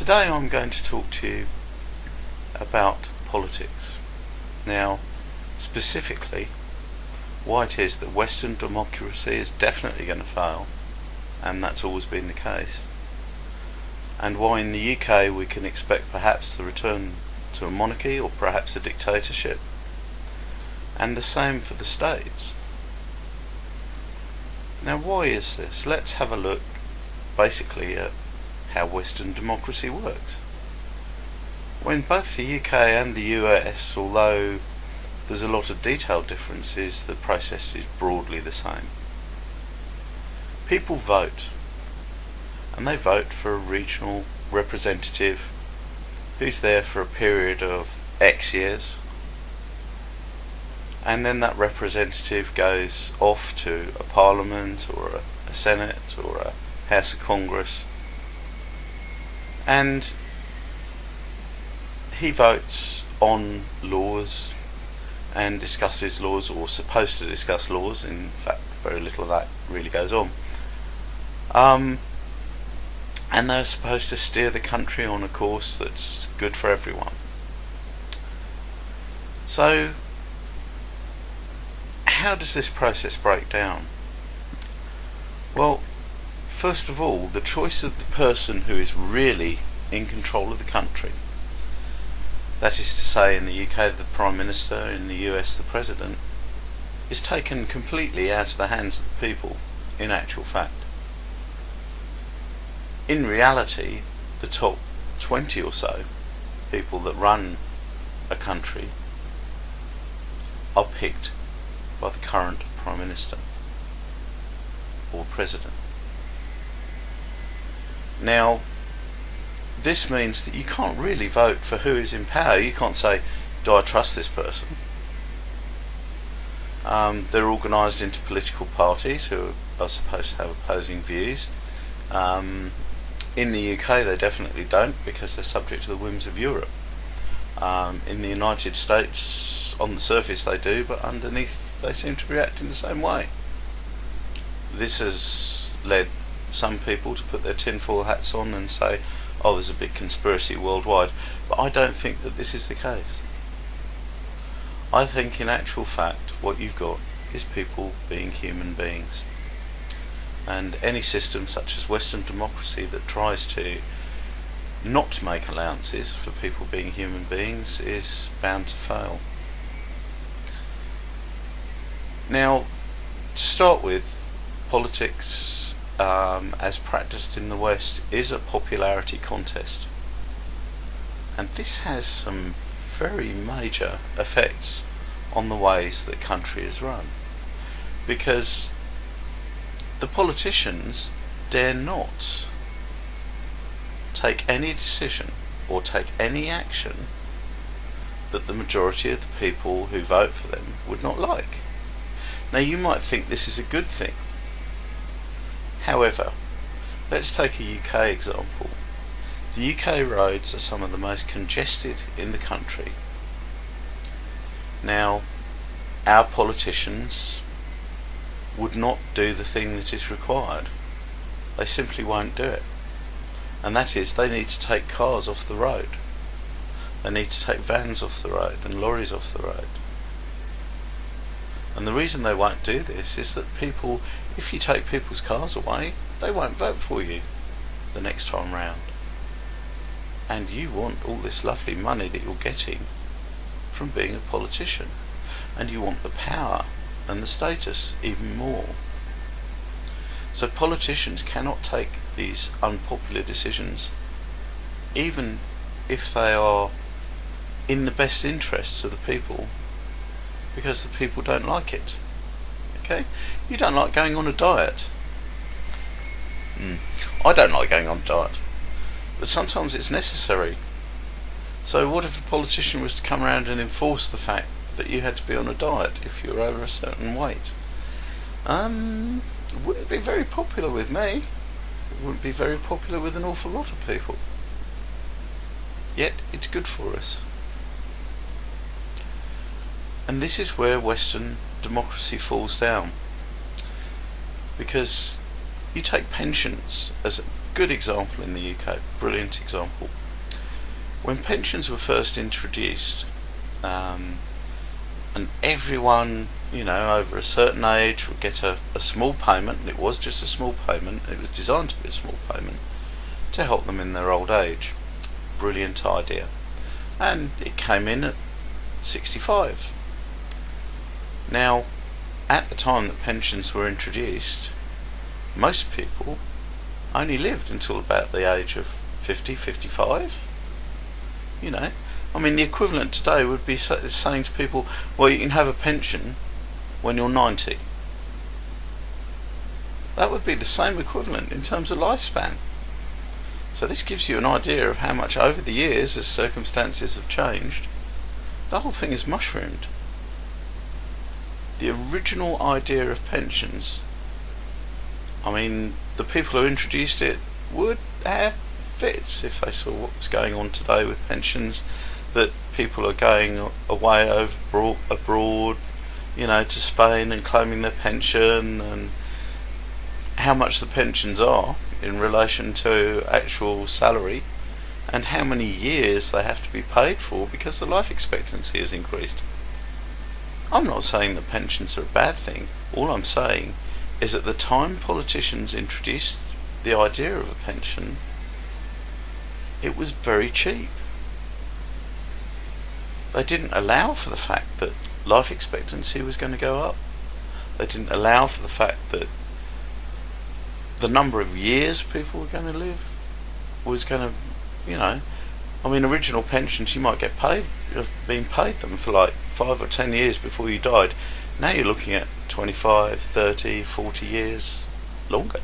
Today I'm going to talk to you about politics. Now, specifically, why it is that Western democracy is definitely going to fail, and that's always been the case, and why in the UK we can expect perhaps the return to a monarchy or perhaps a dictatorship, and the same for the States. Now, why is this? Let's have a look basically at how Western democracy works. When both the UK and the US, although there's a lot of detailed differences, the process is broadly the same. People vote, and they vote for a regional representative who's there for a period of X years, and then that representative goes off to a parliament or a senate or a House of Congress, and he votes on laws and discusses laws, or supposed to discuss laws. In fact, very little of that really goes on. And they're supposed to steer the country on a course that's good for everyone. So, how does this process break down? Well, first of all, the choice of the person who is really in control of the country, that is to say, in the UK the Prime Minister, in the US the President, is taken completely out of the hands of the people, in actual fact. In reality, the top 20 or so people that run a country are picked by the current Prime Minister or President. Now, this means that you can't really vote for who is in power. You can't say, do I trust this person? They're organised into political parties who are supposed to have opposing views. In the UK they definitely don't, because they're subject to the whims of Europe. In the United States, on the surface they do, but underneath they seem to react in the same way. This has led some people to put their tinfoil hats on and say, oh, there's a big conspiracy worldwide, but I don't think that this is the case. I think in actual fact what you've got is people being human beings, and any system such as Western democracy that tries to not make allowances for people being human beings is bound to fail. Now, to start with, politics as practiced in the West is a popularity contest, and this has some very major effects on the ways that country is run, because the politicians dare not take any decision or take any action that the majority of the people who vote for them would not like. Now, you might think this is a good thing. However, let's take a UK example. The UK roads are some of the most congested in the country. Now, our politicians would not do the thing that is required. They simply won't do it. And that is, they need to take cars off the road. They need to take vans off the road and lorries off the road. And the reason they won't do this is that people, if you take people's cars away, they won't vote for you the next time round. And you want all this lovely money that you're getting from being a politician, and you want the power and the status even more. So politicians cannot take these unpopular decisions, even if they are in the best interests of the people, because the people don't like it. Okay? You don't like going on a diet. I don't like going on a diet, but sometimes it's necessary. So what if a politician was to come around and enforce the fact that you had to be on a diet if you were over a certain weight? It wouldn't be very popular with me. It wouldn't be very popular with an awful lot of people. Yet it's good for us. And this is where Western democracy falls down, because you take pensions as good example in the UK, brilliant example. When pensions were first introduced, and everyone, over a certain age would get a small payment, and it was just a small payment, it was designed to be a small payment, to help them in their old age. Brilliant idea. And it came in at 65. Now, at the time that pensions were introduced, most people only lived until about the age of 50, 55. The equivalent today would be saying to people, well, you can have a pension when you're 90. That would be the same equivalent in terms of lifespan. So this gives you an idea of how much over the years, as circumstances have changed, the whole thing is mushroomed. The original idea of pensions, the people who introduced it would have fits if they saw what was going on today with pensions, that people are going away abroad, to Spain and claiming their pension, and how much the pensions are in relation to actual salary, and how many years they have to be paid for because the life expectancy has increased. I'm not saying that pensions are a bad thing. All I'm saying is at the time politicians introduced the idea of a pension, it was very cheap. They didn't allow for the fact that life expectancy was going to go up. They didn't allow for the fact that the number of years people were going to live was going to, original pensions you might get paid, been paid them for like 5 or 10 years before you died. Now you're looking at 25, 30, 40 years longer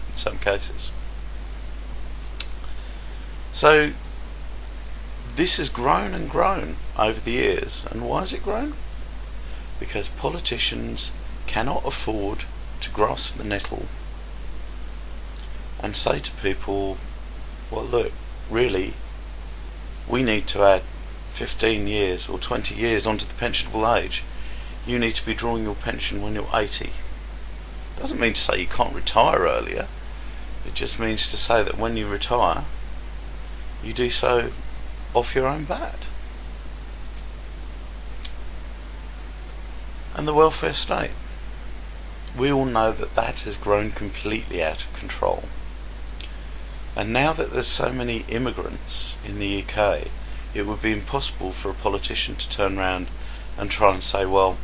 in some cases. So this has grown and grown over the years. And why has it grown? Because politicians cannot afford to grasp the nettle and say to people, well, look, really, we need to add 15 years or 20 years onto the pensionable age. You need to be drawing your pension when you're 80. Doesn't mean to say you can't retire earlier. It just means to say that when you retire, you do so off your own bat. And the welfare state. We all know that that has grown completely out of control. And now that there's so many immigrants in the UK, it would be impossible for a politician to turn around and try and say, well,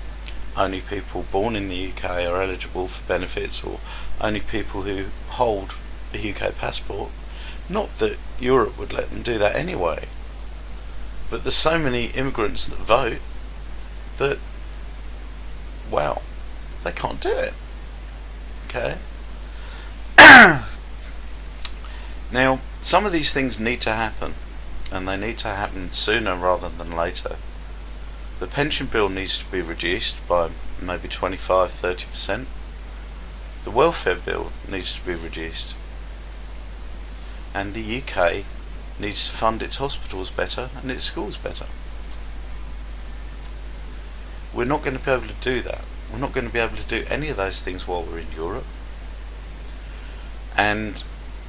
only people born in the UK are eligible for benefits, or only people who hold a UK passport. Not that Europe would let them do that anyway, but there's so many immigrants that vote that, well, they can't do it. Okay? Now, some of these things need to happen, and they need to happen sooner rather than later. The pension bill needs to be reduced by maybe 25-30%. The welfare bill needs to be reduced. And the UK needs to fund its hospitals better and its schools better. We're not going to be able to do that. We're not going to be able to do any of those things while we're in Europe. And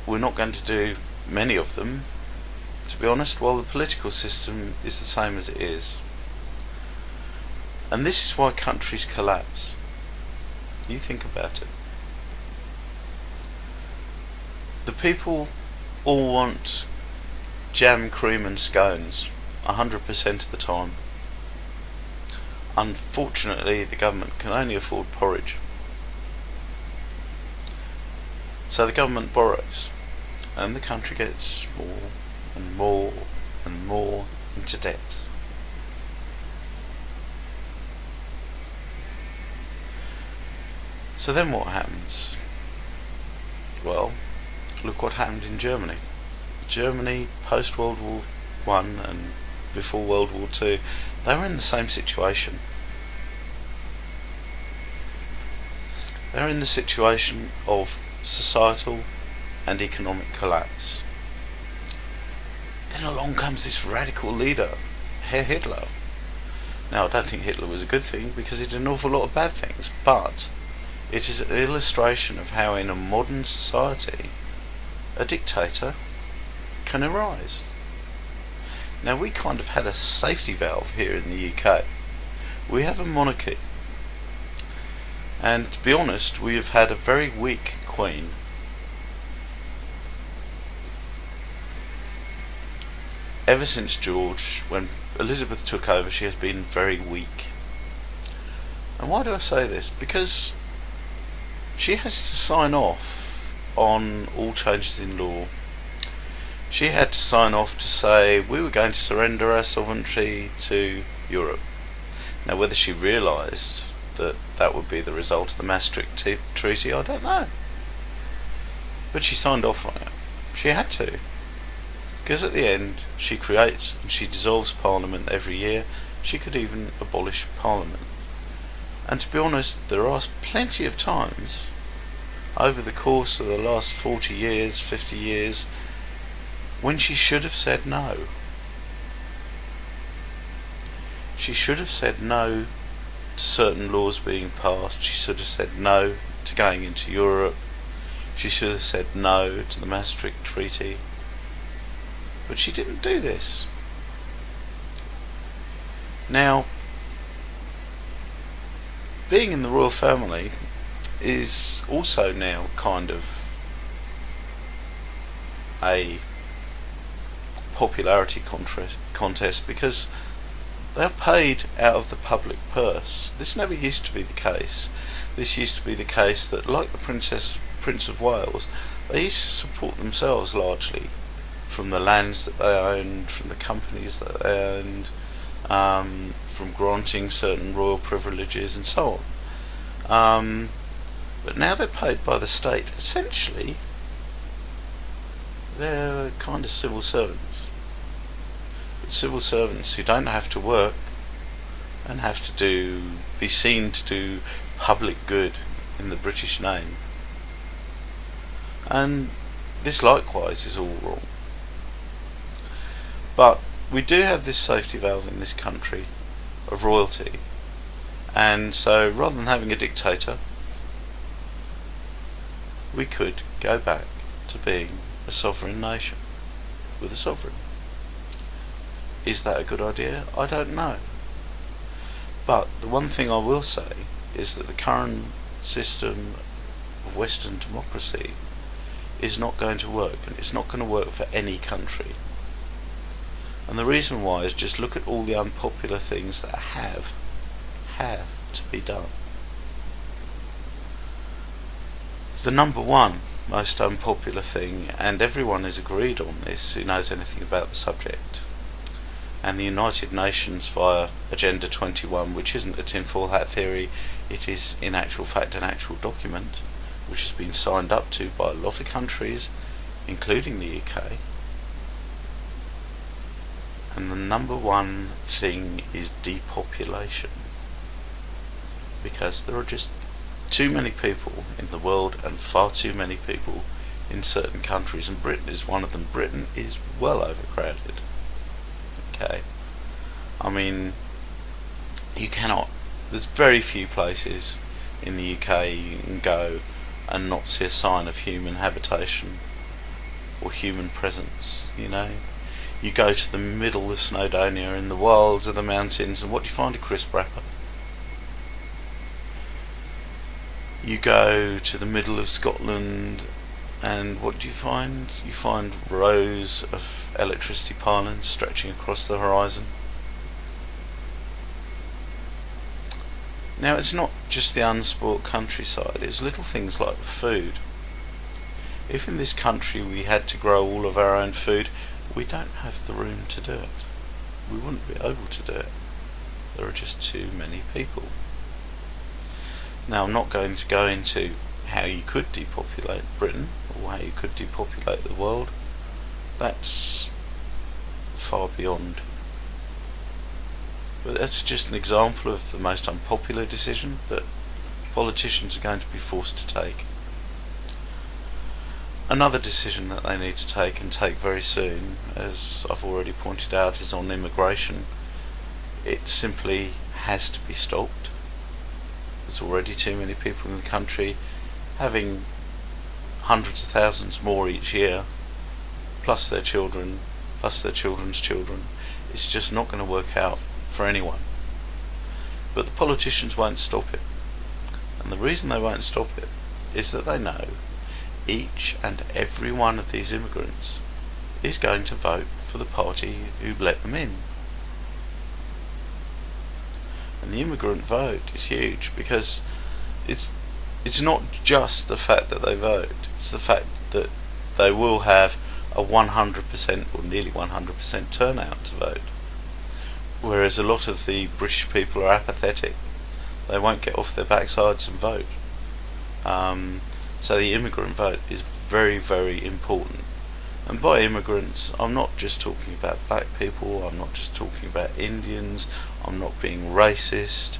we're not going to do many of them, to be honest, while the political system is the same as it is. And this is why countries collapse. You think about it. The people all want jam, cream and scones 100% of the time. Unfortunately, the government can only afford porridge. So the government borrows, and the country gets more and more and more into debt. So then what happens? Well, look what happened in Germany. Germany, post World War I and before World War II, they were in the same situation. They're in the situation of societal and economic collapse. Then along comes this radical leader, Herr Hitler. Now, I don't think Hitler was a good thing, because he did an awful lot of bad things, but it is an illustration of how in a modern society a dictator can arise. Now, we kind of had a safety valve here in the UK. We have a monarchy, and to be honest, we have had a very weak Queen. Ever since George, when Elizabeth took over, she has been very weak. And why do I say this? Because she has to sign off on all changes in law. She had to sign off to say we were going to surrender our sovereignty to Europe. Now, whether she realised that that would be the result of the Maastricht Treaty, I don't know. But she signed off on it. She had to. Because at the end, she creates and she dissolves Parliament every year. She could even abolish Parliament. And to be honest, there are plenty of times over the course of the last 40 years, 50 years, when she should have said no. She should have said no to certain laws being passed. She should have said no to going into Europe. She should have said no to the Maastricht Treaty. But she didn't do this. Now, being in the royal family is also now kind of a popularity contest because they're paid out of the public purse. This never used to be the case. This used to be the case that, like the Prince of Wales, they used to support themselves largely from the lands that they owned, from the companies that they owned, from granting certain royal privileges and so on. But now they're paid by the state. Essentially, they're kind of civil servants. But civil servants who don't have to work and have to be seen to do public good in the British name. And this likewise is all wrong. But we do have this safety valve in this country of royalty, and so rather than having a dictator, we could go back to being a sovereign nation with a sovereign. Is that a good idea? I don't know. But the one thing I will say is that the current system of Western democracy is not going to work, and it's not going to work for any country. And the reason why is just look at all the unpopular things that have to be done. The number one most unpopular thing, and everyone is agreed on this who knows anything about the subject, and the United Nations via Agenda 21, which isn't a tinfoil hat theory, it is in actual fact an actual document which has been signed up to by a lot of countries, including the UK. And the number one thing is depopulation, because there are just too many people in the world and far too many people in certain countries, and Britain is one of them. Britain is well overcrowded. Okay, I mean, there's very few places in the UK you can go and not see a sign of human habitation or human presence, you know. You go to the middle of Snowdonia in the wilds of the mountains, and what do you find? A crisp wrapper. You go to the middle of Scotland, and what do you find? You find rows of electricity pylons stretching across the horizon. Now, it's not just the unspoilt countryside, it's little things like food. If in this country we had to grow all of our own food, we don't have the room to do it. We wouldn't be able to do it. There are just too many people. Now, I'm not going to go into how you could depopulate Britain or how you could depopulate the world. That's far beyond. But that's just an example of the most unpopular decision that politicians are going to be forced to take. Another decision that they need to take, and take very soon, as I've already pointed out, is on immigration. It simply has to be stopped. There's already too many people in the country. Having hundreds of thousands more each year, plus their children, plus their children's children. It's just not going to work out for anyone. But the politicians won't stop it. And the reason they won't stop it is that they know each and every one of these immigrants is going to vote for the party who let them in. And the immigrant vote is huge, because it's not just the fact that they vote, it's the fact that they will have a 100% or nearly 100% turnout to vote. Whereas a lot of the British people are apathetic. They won't get off their backsides and vote. So the immigrant vote is very, very important. And by immigrants, I'm not just talking about black people, I'm not just talking about Indians, I'm not being racist.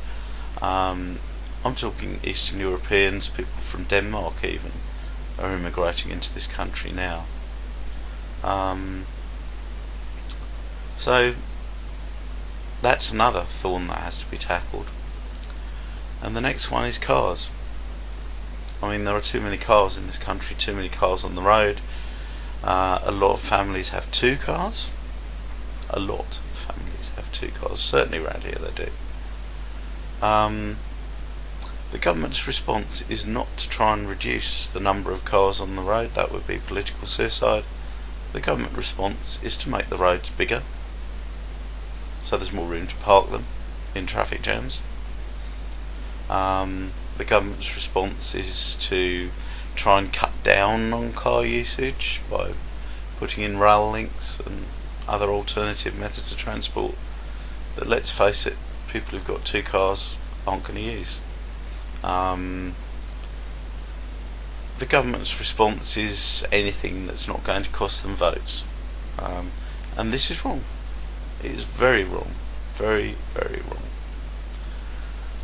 I'm talking Eastern Europeans, people from Denmark even, are immigrating into this country now. So that's another thorn that has to be tackled. And the next one is cars. I mean, there are too many cars in this country, too many cars on the road. A lot of families have 2 cars. A lot of families have 2 cars. Certainly around here they do. The government's response is not to try and reduce the number of cars on the road. That would be political suicide. The government response is to make the roads bigger, so there's more room to park them in traffic jams. The government's response is to try and cut down on car usage by putting in rail links and other alternative methods of transport that, let's face it, people who've got 2 cars aren't going to use. The government's response is anything that's not going to cost them votes. And this is wrong. It is very wrong. Very, very wrong.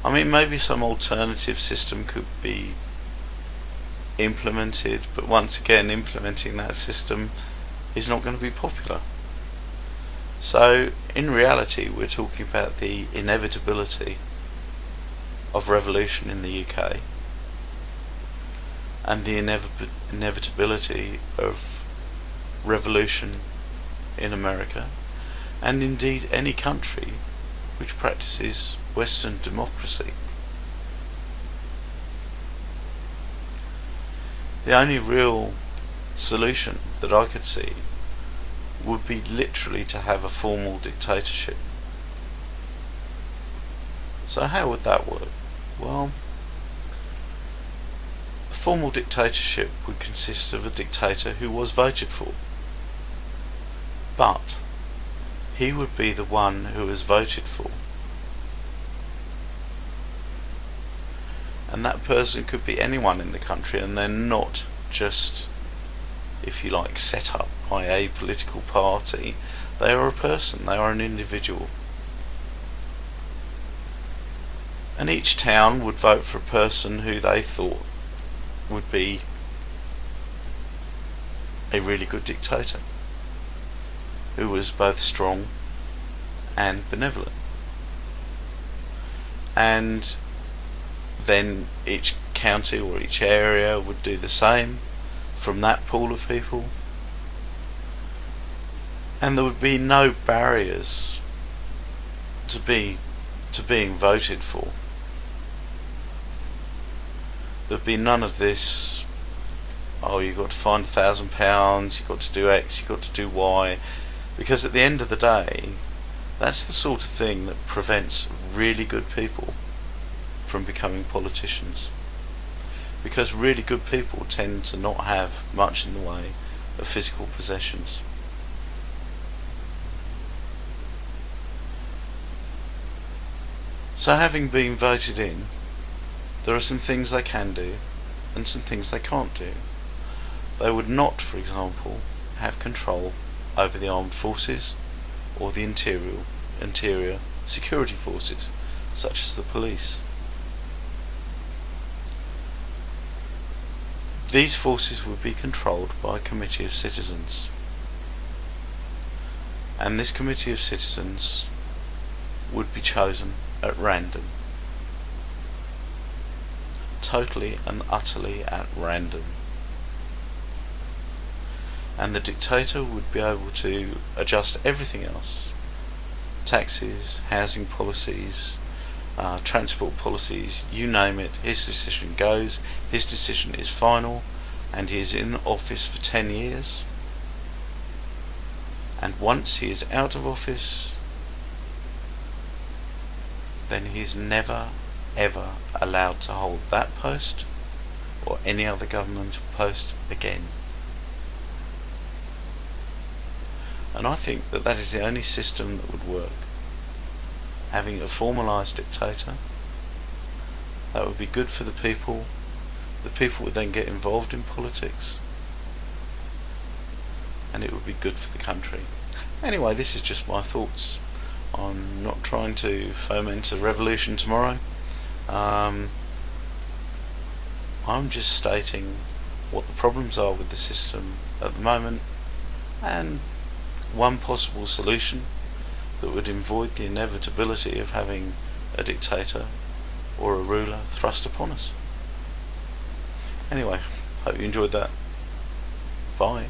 I mean, maybe some alternative system could be implemented, but once again, implementing that system is not going to be popular. So, in reality, we're talking about the inevitability of revolution in the UK and the inevitability of revolution in America, and indeed any country which practices Western democracy. The only real solution that I could see would be literally to have a formal dictatorship. So how would that work? Well, a formal dictatorship would consist of a dictator who was voted for, but he would be the one who was voted for, and that person could be anyone in the country, and they're not just, if you like, set up by a political party. They are a person, they are an individual. And each town would vote for a person who they thought would be a really good dictator, who was both strong and benevolent. And then each county or each area would do the same from that pool of people, and there would be no barriers to being voted for. There'd be none of this, oh, you've got to find £1,000, you've got to do X, you've got to do Y, because at the end of the day, that's the sort of thing that prevents really good people from becoming politicians, because really good people tend to not have much in the way of physical possessions. So having been voted in, there are some things they can do and some things they can't do. They would not, for example, have control over the armed forces or the interior security forces, such as the police. These forces would be controlled by a committee of citizens, and this committee of citizens would be chosen at random, totally and utterly at random. and the dictator would be able to adjust everything else: taxes, housing policies, transport policies, you name it. His decision goes, his decision is final, and he is in office for 10 years. And once he is out of office, then he is never ever allowed to hold that post or any other governmental post again. And I think that that is the only system that would work. Having a formalised dictator, that would be good for the people. The people would then get involved in politics, and it would be good for the country. Anyway, this is just my thoughts. I'm not trying to foment a revolution tomorrow. I'm just stating what the problems are with the system at the moment, and one possible solution that would avoid the inevitability of having a dictator or a ruler thrust upon us. Anyway, hope you enjoyed that. Bye.